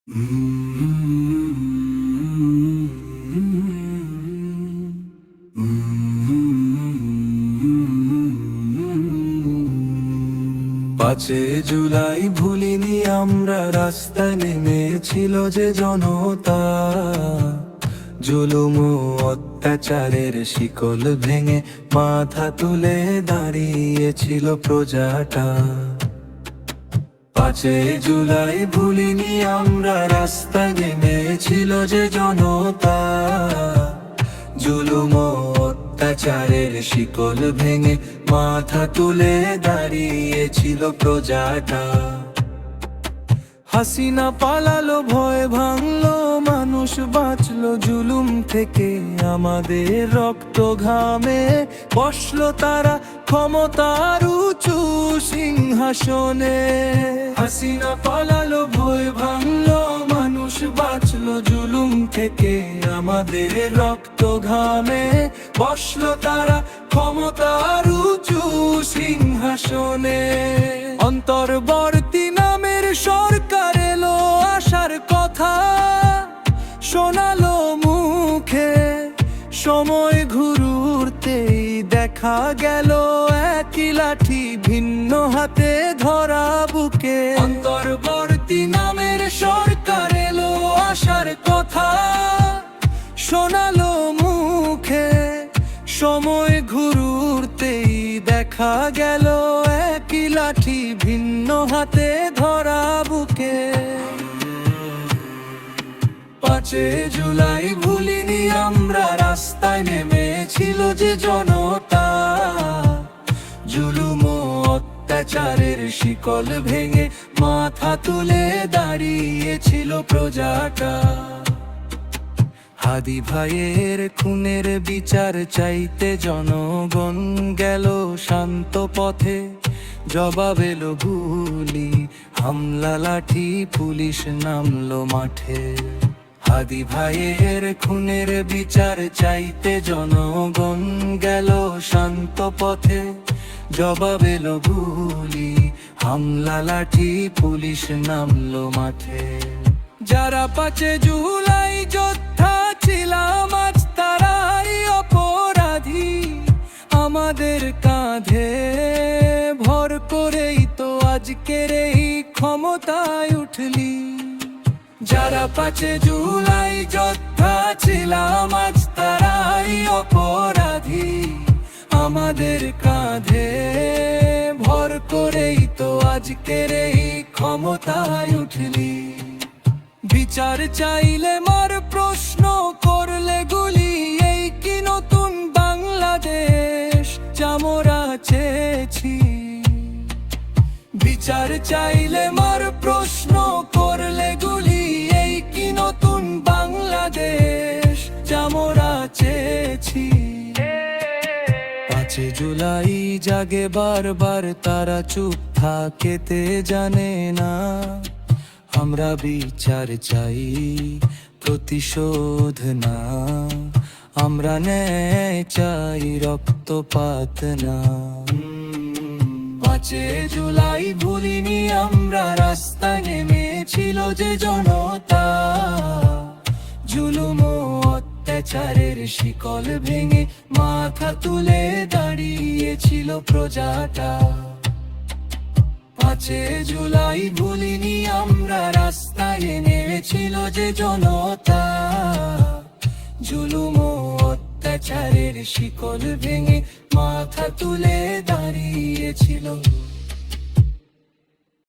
পাঁচে জুলাই ভুলিনি আমরা, রাস্তায় নেমেছিল যে জনতা। জুলুম ও অত্যাচারের শিকল ভেঙে মাথা তুলে দাঁড়িয়েছিল প্রজাটা। পাঁচে জুলাই ভুলিনি আমরা, রাস্তায় নেমেছিল যে জনতা। জুলুম ও অত্যাচারের শিকল ভেঙে মাথা তুলে দাঁড়িয়েছিল প্রজাটা। হাসিনা পালালো, ভয় ভাঙলো, মানুষ বাঁচলো জুলুম থেকে। আমাদের রক্ত ঘামে বসলো তারা ক্ষমতার উঁচু সিংহাসনে। হাসিনা পালালো, ভয় ভাঙলো, মানুষ বাঁচলো জুলুম থেকে। আমাদের রক্ত ঘামে বসলো তারা ক্ষমতার উঁচু সিংহাসনে। অন্তর্বর্তী নামের সরকার এলো, আসার কথা শোনালো মুখে। সময় ঘুরতেই দেখা গেল একই লাঠি ভিন্ন হাতে ধরা বুকে। অন্তর্বর্তী নামের সরকার এলো, আসার কথা শোনালো মুখে। সময় ঘুরতেই দেখা গেল একই লাঠি ভিন্ন হাতে ধরা বুকে। পাঁচে জুলাই ভুলিনি আমরা, রাস্তায় নেমেছিল যে জনতা। জুলুম ও অত্যাচারের শিকল ভেঙে মাথা তুলে দাঁড়িয়েছিল প্রজাটা। হাদি ভাইয়ের খুনের বিচার চাইতে জনগণ গেল শান্ত পথে। জবাব এলো গুলি, হামলা, লাঠি, পুলিশ নামলো মাঠে। হাদি ভাইয়ের খুনের বিচার চাইতে জনগণ গেল শান্ত পথে। জবাব এলো গুলি, হামলা, লাঠি, পুলিশ নামলো মাঠে। যারা পাঁচে জুলাই যোদ্ধা ছিলাম আজ তারাই অপরাধী। আমাদের কাঁধে ভর করেই তো আজকের এই ক্ষমতায় উঠলি। যারা পাঁচে জুলাই যোদ্ধা ছিলাম আজ তারাই অপরাধী। আমাদের কাঁধে ভর করেই তো আজকের এই ক্ষমতায় উঠলি। বিচার চাইলে মার, প্রশ্ন করলে গুলি, এই কি নতুন বাংলাদেশ যা মোরা চেয়েছি। বিচার চাইলে মার, প্রশ্ন করলে গুলি, এই কি নতুন বাংলাদেশ যা মোরা চেয়েছি। পাঁচে জুলাই জাগে বারবার, তারা চুপ থাকেতে জানে না। আমরা বিচার চাই, প্রতিশোধ না। আমরা ন্যায় চাই, রক্তপাত না। পাঁচে জুলাই ভুলিনি আমরা, রাস্তায় নেমেছিল যে জনতা। জুলুম ও অত্যাচারের শিকল ভেঙে মাথা তুলে দাঁড়িয়েছিল প্রজাটা। পাঁচে জুলাই ভুলিনি আমরা, রাস্তায় নেমেছিল যে জনতা। জুলুম ও অত্যাচারের শিকল ভেঙে মাথা তুলে দাঁড়িয়েছিল।